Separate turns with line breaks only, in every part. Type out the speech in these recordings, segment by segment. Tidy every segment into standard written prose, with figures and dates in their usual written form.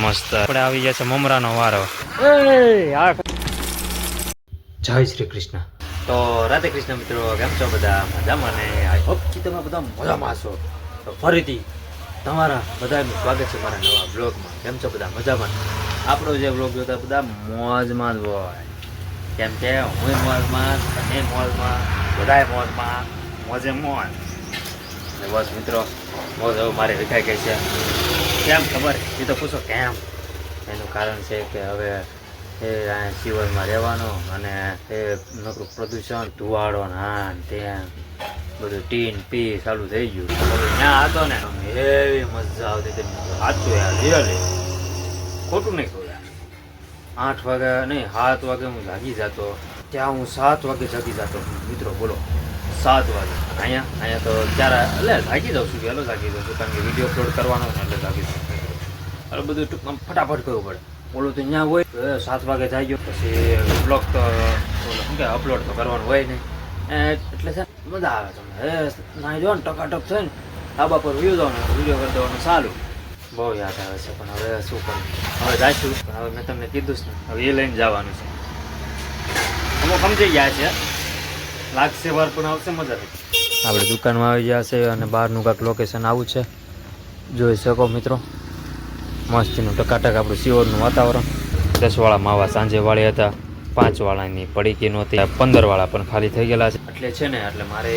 મસ્ત આપણે આવી ગયા છે મમરાનો વારો. જય શ્રી કૃષ્ણ. તો રાધે કૃષ્ણ મિત્રો, કેમ છો બધા? મજામાં ને? આઈ હોપ કે તમે બધા મજામાં છો. તો ફરીથી તમારા બધાનું સ્વાગત છે મારા નવા બ્લોગમાં. કેમ છો બધા? મજામાં? આપણો જે બ્લોગ જોતા બધા મોજમાં જ હોય, કેમ કે હું મોજમાં, તમે મોજમાં, બધાય મોજમાં, મોજે મોજ. બસ મિત્રો, મોજ હવે મારે વિખાઈ ગઈ છે. કેમ ખબર? એ તો પૂછો કેમ? એનું કારણ છે કે હવે એ જીવનમાં રહેવાનો અને એ નકરું પ્રદૂષણ, ધુવાડો ના ત્યાં બધું ટીન પી ચાલુ થઈ ગયું. ત્યાં હતો ને એવી મજા આવતી હતી. સાચું યાર, રિયલી ખોટું નહીં કહું યાર. 8 વાગે નહીં, 7 વાગે હું જાગી જતો. ત્યાં હું 7 વાગે જાગી જતો મિત્રો. બોલો, 7 વાગે. અહીંયા તો ત્યારે એટલે જાગી જાઉં છું, વહેલો જાગી જાઉં છું, કારણ કે વિડીયો અપલોડ કરવાનો ને એટલે જાગી જાઉં છું. એટલે બધું ટૂંકમાં ફટાફટ કરવું પડે. બોલું તો ત્યાં હોય 7 વાગે જાગ્યો, પછી બ્લોગ તો શું કે અપલોડ તો કરવાનું હોય નહીં. એટલે છે મજા આવે તમને. ના જો ને ટકાટક છે ને ધાબા પર વ્યૂ દો ને વિડીયો કરી દેવાનું સારું. બહુ યાદ આવે છે, પણ હવે શું કરું? હવે જઈશું, પણ હવે મેં તમને કીધું જ ને, હવે એ લઈને જવાનું છે. અમુક સમજી ગયા છે, લાગશે વાર પણ આવશે, મજા આવી. આપણે દુકાનમાં આવી ગયા છે અને બહારનું કાંઈક લોકેશન આવું છે, જોઈ શકો મિત્રો. મસ્તીનું ટકાટક આપણું સિયોરનું વાતાવરણ. 10 વાળા માવા સાંજે વાળી હતા, 5 વાળાની પડીકી નહોતી, 15 વાળા પણ ખાલી થઈ ગયેલા છે. એટલે છે ને, એટલે મારે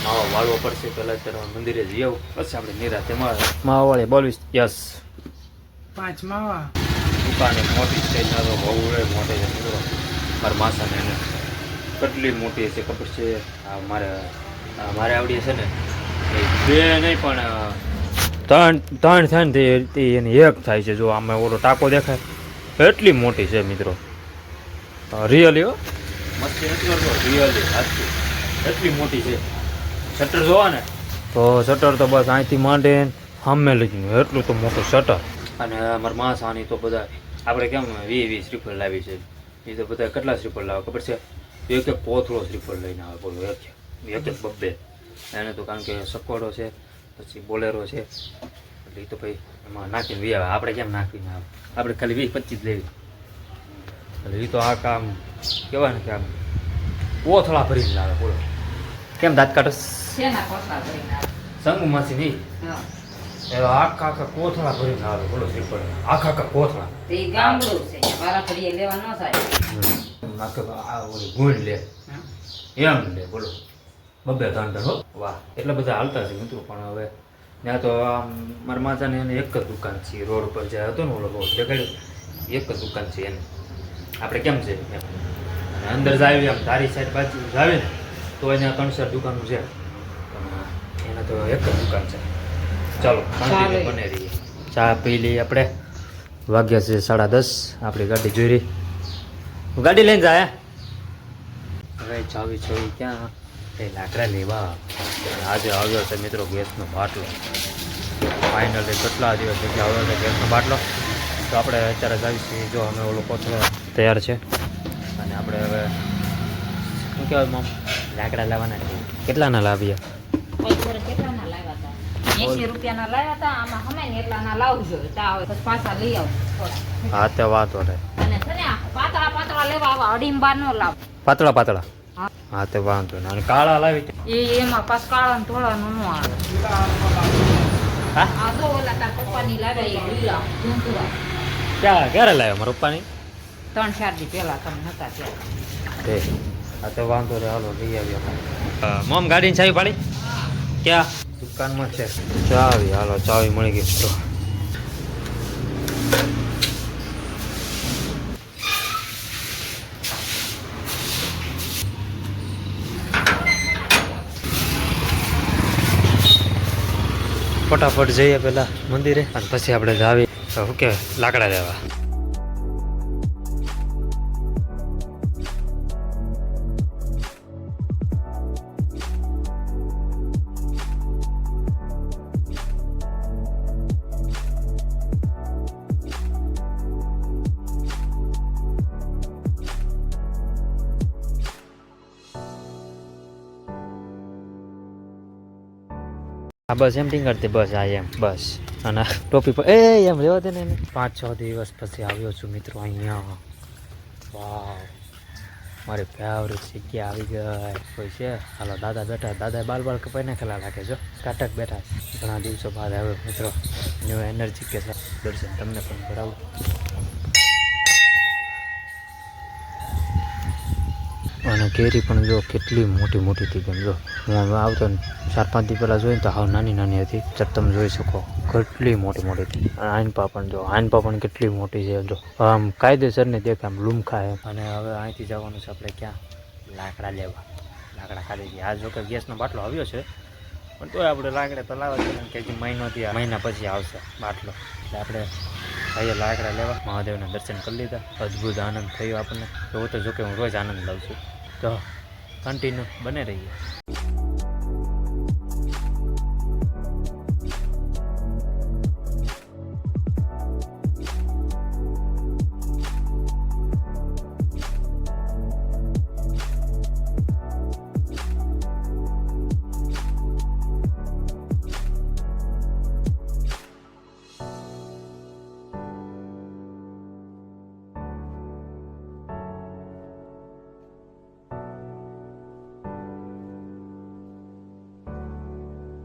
માવા વાળવો પડશે. પહેલાં ત્યારે મંદિરે જઈ આવું, પછી આપણે નિરાતે માવા વાળી બોલવીશ. યસ,
5 માવા.
દુકાન એક મોટી છે, તો બહુ મોટી છે મિત્રો. મારા માસાને એને કેટલી મોટી છે ખબર છે? મારે આવડી છે ને બે નહીં પણ ત્રણ થાય ને તે એની એક થાય છે. જો આમાં ઓલો ટાંકો દેખાય એટલી મોટી છે મિત્રો. રિયલી હો, મસ્તી નથી કરતો, રિયલી સાચું એટલી મોટી છે. શટર જોવા ને તો શટર તો બસ અહીંથી માંડે સામે લગીને એટલું તો મોટું શટર. અને મારા માસ આની તો બધા આપણે કેમ 20 શ્રીફળ લાવી છે, એ તો બધા કેટલા શ્રીફળ લાવે ખબર છે? એક કોથળો શ્રીફળ લઈને આવે. બોલો, એક બબ્બે. એને તો કારણ કે સકોડો છે, પછી બોલેરો છે, એટલે એ તો ભાઈ એમાં નાખીને વી આવે. આપણે કેમ નાખીને આવે? આપણે ખાલી 20-25 લેવી. એટલે એ તો આ કામ કહેવાય ને કે આમ કોથળા ભરીને લાવે. બોલો, કેમ દાંત કાઢસ? સંગુમાંથી નહીં, આખા કોથળા ભરીને આવે. બોલો, શ્રીફળ આખા કોથળા. ગુણ લે એમ લે. બોલો, બબ્બે ધંધર હો. વાહ, એટલા બધા હાલતા છે મિત્રો. પણ હવે ત્યાં તો આમ મારા માતાને એને એક જ દુકાન છે, રોડ ઉપર જ્યાં હતો ને ઓલો રોડ દેખાડ્યો, એક જ દુકાન છે એને. આપણે કેમ છે એમ. અને અંદર જાવી આમ ધારી સાઈડ બાજુ જાવે ને તો એને 3-4 દુકાનો છે, પણ એને તો એક જ દુકાન છે. ચાલો બને રહીએ, ચા પી લઈએ આપણે. વાગ્યા છે 10:30. આપણી ગાડી જોઈ રહી, ગાડી લઈને જાય. હવે ચાવી છોડી ક્યાં? એ લાકડા લેવા આજે આવ્યો છે મિત્રો ગેસનો બાટલો. ફાઇનલી કેટલા દિવસ એટલે આવ્યો છે ગેસનો બાટલો. તો આપણે અત્યારે જાવીશું. જો અમે ઓલો કોથળો તૈયાર છે અને આપણે હવે શું કહેવાય મમ, લાકડા લાવવાના છે. કેટલાના લાવ્યા?
80 રૂપિયાના લાવ્યા હતા. આમાં હમે એટલાના લાવજો, પાછા લઈ આવો.
હા, તે વાતો રહે.
અને છે ને પાતળા લેવા આવા, અડીમ બાર નો લાવ.
પાતળા હા, તે વાંધો ને. અને કાળા લાવી
એમાં પાછ કાળા ને ધોળાનું ન આવે. આ તો ઓલા તાર પપ્પાની લાવ્યા એ લીલા ઝુંકવા.
ક્યારે લાવ્યા મારા પપ્પાની?
3-4 દી પહેલા તમે હતા ત્યારે.
હા, તો વાંધો રે, હાલો લઈ આવ્યો. મોમ ગાડીની ચાવી પાડી ક્યાં? દુકાનમાં છે ચાવી. હાલો, ચાવી મળી ગઈ તો. ફટાફટ જઈએ પેલા મંદિરે અને પછી આપણે જાવી શું કે લાકડા લેવા. આ બસ એમ ટીંગરતી બસ આ એમ બસ અને ટોપી પર એ એમ રહેવા દે ને એને. 5-6 દિવસ પછી આવ્યો છું મિત્રો અહીંયા. વાવ, મારી ફેવરેટ જગ્યા આવી ગઈ. કોઈ છે? હાલો દાદા બેઠા. દાદા બાલ કપાઈ નાખેલા લાગે જો. કાટક બેઠા ઘણા દિવસો બાદ આવ્યો મિત્રો. ન્યૂ એનર્જી કે દર્શન તમને પણ કરાવું. અને કેરી પણ જો કેટલી મોટી મોટી થઈ ગઈ. જો હું હવે આવતો ને 4-5 દી પહેલાં જોઈને તો હાવ નાની નાની હતી. જબ તમે જોઈ શકો કેટલી મોટી મોટી થઈ. અને આઈનપા પણ જો, આઈનપા પણ કેટલી મોટી છે. જો આમ કાયદેસર ને દેખાય આમ લૂમખા એમ. અને હવે અહીંથી જવાનું છે આપણે ક્યાં? લાકડા લેવા. લાકડા ખાલી ગયા. આ જો કે ગેસનો બાટલો આવ્યો છે પણ તોય આપણે લાકડા તો લાવવા છે કે મહિનોથી મહિના પછી આવશે બાટલો. એટલે આપણે ભાઈએ લાકડા લેવા. મહાદેવના દર્શન કરી લીધા. અદ્ભુત આનંદ થયો આપણને. તો તો જો કે હું રોજ આનંદ લઉં છું. તો કન્ટિન્યુ બને રહીએ.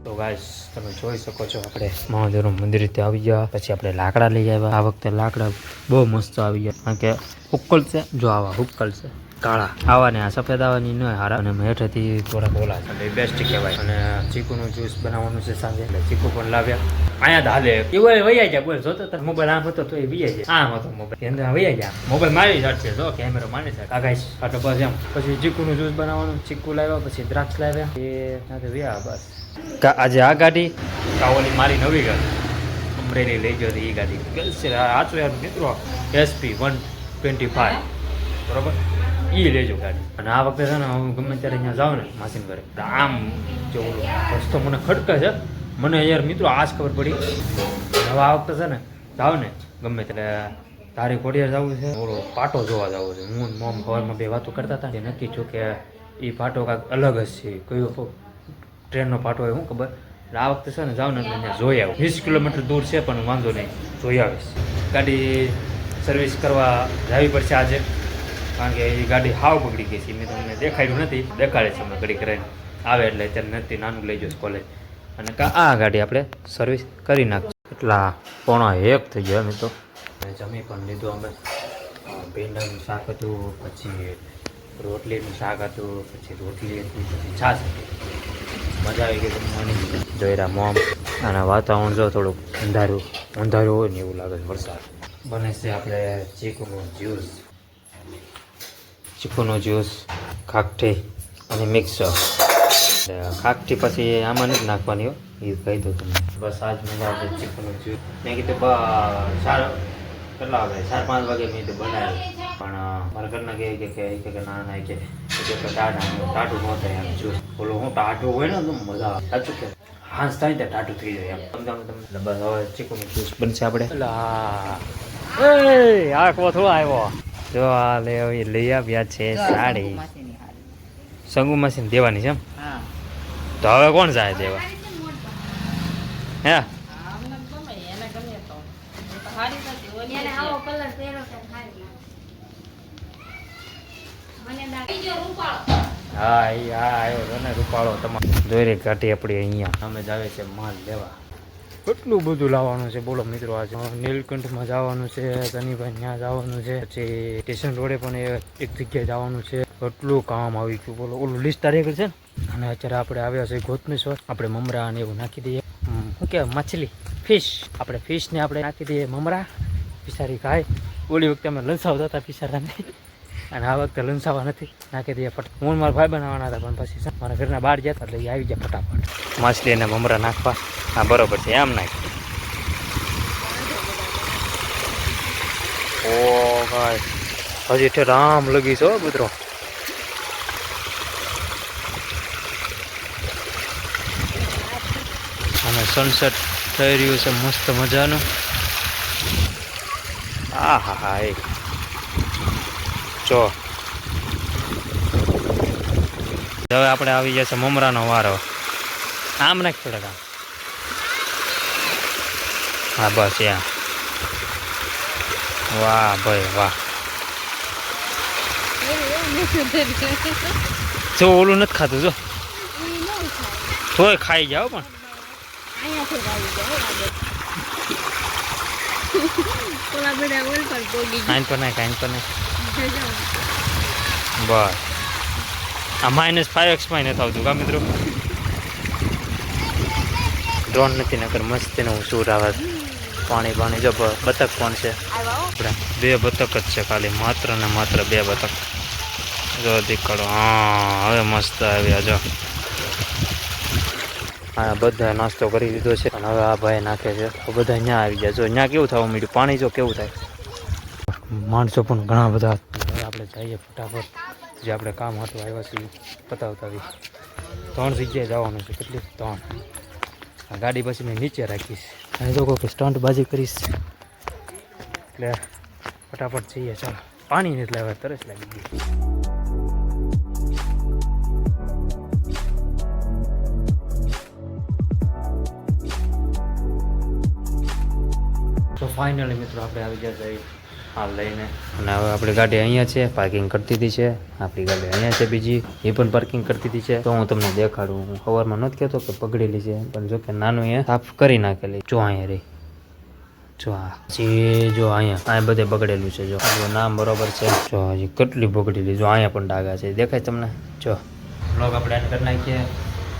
તો ગાઈસ તમે જોઈ શકો છો આપણે મહાદેવનું મંદિર ત્યાં આવી ગયા. પછી આપણે લાકડા લઈ આવ્યા. આ વખતે લાકડા બહુ મસ્ત આવી ગયા. કારણ કે હુક્કલ છે જો, આવા હુક્કલ છે કાળા. આવા ને આ સફેદ આવવાની ન હારા. અને હેઠેથી થોડાક ઓલા છે બેસ્ટ કહેવાય. અને ચીકુનું જ્યુસ બનાવવાનું છે સાંજે એટલે ચીકુ પણ લાવ્યા. અહીંયા હાલે એવું વૈયા જાય. બોલ જોતો તાર મોબાઈલ આમ હતો તો એ વૈયા જાય. આમ હતો મોબાઈલ અંદર વૈયા જાય. મોબાઈલ મારી છે જો કેમેરો મારી છે. ગાઈસ આ તો બસ એમ. પછી ચીકુનું જ્યુસ બનાવવાનું. ચીકુ લાવ્યા, પછી દ્રાક્ષ લાવ્યા. એ સાથે વ્યા બસ. આજે આ ગાડી ઓલી મારી નવી ગાડી અમરેલી લઈ ગયો હતી. એ ગાડી ગર્લ્સ છે આચો યાર મિત્રો. SP 125 બરોબર એ લેજો ગાડી. અને આ વખતે છે ને હું ગમે ત્યારે અહીંયા જાઉં ને માસીન ઘરે તો આમ જો રસ્તો મને ખડકે છે. મને યાર મિત્રો આજ ખબર પડી. હવે આ વખતે છે ને જાવ ને ગમે ત્યારે તારી કોડિયાર જવું છે, ઓલો પાટો જોવા જવું છે. હું મોમ સવારમાં 2 વાતો કરતા હતા. એ નક્કી છું કે એ પાટો કાંઈક અલગ જ છે. કયો ટ્રેનનો પાટો હોય શું ખબર. એટલે આ વખતે છે ને જાઉં ને એટલે અહીંયા જોઈ આવું. 20 કિલોમીટર દૂર છે પણ વાંધો નહીં, જોઈ આવીશ. ગાડી સર્વિસ કરવા જાવી પડશે આજે, કારણ કે એ ગાડી હાવ બગડી ગઈ છે. મેં તમને દેખાડ્યું નથી, દેખાડે છે અમે ઘડી કરીને આવે એટલે અત્યારે નથી. નાનું લઈ જઈશ કોલેજ. અને આ ગાડી આપણે સર્વિસ કરી નાખીશું. એટલા 1:45 થઈ ગયા અમે તો. જમી પણ લીધું અમે. ભીંડાનું શાક હતું, પછી રોટલીનું શાક હતું, પછી રોટલી હતી, પછી છાશ હતી. મજા આવી ગઈ જમવાની. જોઈરા મોમ. અને વાતાવરણ જો થોડુંક અંધારું હોય ને એવું લાગે છે. વરસાદ બને છે. આપણે ચીકુનો જ્યુસ, ખાખટી અને મિક્સર. ખાખટી પછી આમાં નથી નાખવાની હો, એ કહી દઉં તમને. બસ આજ મંગાવે છે ચીકુનો જ્યુસ. મેં કીધું કેટલા વાગે 4-5 વાગે મેં તો બનાવ્યું. પણ મારા ઘરના કે ના કે ટાટું ન થાય એમ જ્યુસ. બોલો હું ટાટું હોય ને તો મજા આવે. સાચું કે હાંસ થાય ત્યાં ટાટું થઈ જાય એમ. તમને બસ હવે ચીકુનો જ્યુસ બનશે આપણે. આ કોથળો આવ્યો જો. આ લઈ આવ્યા છે સાડી. સંગુ મશીન દેવાની છે એમ. તો હવે કોણ જાય દેવા? હે હા એ આવ્યો છે ને રૂપાળો. તમારે જોઈ કાઢી આપણી અહીંયા અમે જ આવે છે માલ લેવા. કેટલું બધું લાવવાનું છે બોલો મિત્રો. આજે નીલકંઠમાં જવાનું છે, તનીભાઈ ત્યાં જવાનું છે, પછી સ્ટેશન રોડે પણ એક જગ્યાએ જવાનું છે. કેટલું કામ આવી ગયું બોલો. ઓલું લિસ્ટ તારીખ છે ને. અને અત્યારે આપણે આવ્યા છે ગોતમેશ્વર. આપણે મમરા અને એવું નાખી દઈએ. શું કહેવાય માછલી ફિશ. આપણે ફિશને આપણે નાખી દઈએ મમરા. પિસારી ખાય. ઓલી વખતે અમે લંસાવતા હતા પિસારાને, અને આ વખતે લંસાવા નથી. નાખી દઈએ ફટ. હું મારા ભાઈ બનાવવાના હતા પણ પછી મારા ઘરના બહાર ગયા એટલે એ આવી ગયા ફટાફટ. માછલી અને મમરા નાખવા. હા બરોબર છે એમ નાખ. ઓ ભાઈ હજી તે રામ લગી છો મિત્રો. અને સનસેટ થઈ રહ્યું છે મસ્ત મજાનું. હા હા હા એ જો હવે આપણે આવી જશે મમરાનો વારો. આમ નાખ થોડાક આમ. હા બસ એમ. વાહ ભાઈ વાહ. જો ઓલું નથી ખાતું જો તોય ખાઈ જાઓ પણ કાંઈ પર નહીં કાંઈ પર નહીં બસ આ -5x માં નથી આવતું કા મિત્રો ડ્રોન નથી નકર મસ્ત ને હું શૂટ આવે પાણી પાણી જો બતક પણ છે આપણે 2 બતક જ છે ખાલી માત્ર ને માત્ર 2 બતક જો દેખાડો હા હવે મસ્ત આવ્યા જો હા બધા નાસ્તો કરી દીધો છે અને હવે આ ભાઈ નાખે છે તો બધા અહીંયા આવી ગયા જો અહીંયા કેવું થવા માંડ્યું પાણી જો કેવું થાય માણસો પણ ઘણા બધા હવે આપણે જઈએ ફટાફટ જે આપણે કામ હતું આવ્યા છીએ પતાવતા આવી 3 જગ્યાએ જવાનું છે કેટલી 3 આ ગાડી પછી મેં નીચે રાખીશ અને જો કોઈ સ્ટન્ટ બાજી કરીશ એટલે ફટાફટ જઈએ ચાલો પાણી નથી લાવ્યા તરસ લાગી ગઈ તો ફાઇનલી મિત્રો આપણે આવી ગયા જઈ હાલ લઈને અને હવે આપણી ગાડી અહીંયા છે પાર્કિંગ કરતી હતી છે આપણી ગાડી અહીંયા છે બીજી એ પણ પાર્કિંગ કરતી હતી છે તો હું તમને દેખાડું હું સવારમાં નથી કહેતો કે બગડેલી છે પણ જો કે નાનું એ સાફ કરી નાખેલી જો અહીંયા રહી જો આ જો અહીંયા બધે બગડેલું છે જો નામ બરોબર છે જો હજી કેટલી બગડેલી જો અહીંયા પણ ડાઘા છે દેખાય તમને જો બ્લોગ આપણે એન્ડ કરી નાખીએ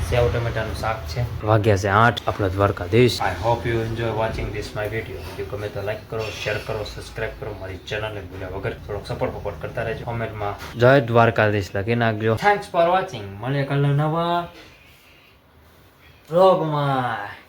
સેવ ટમેટાનું શાક છે વાગ્યા છે 8 આપણો Dwarkadhish I hope you enjoy watching this my video જો ગમે તો લાઈક કરો શેર કરો સબસ્ક્રાઇબ કરો મારી ચેનલને ભૂલ્યા વગર થોડોક સપોર્ટ કરતા રહેજો કોમેન્ટમાં જય દ્વારકાધીશ લખી નાખજો થેન્ક્સ ફોર વોચિંગ મળીએ કાલે નવા બ્લોગમાં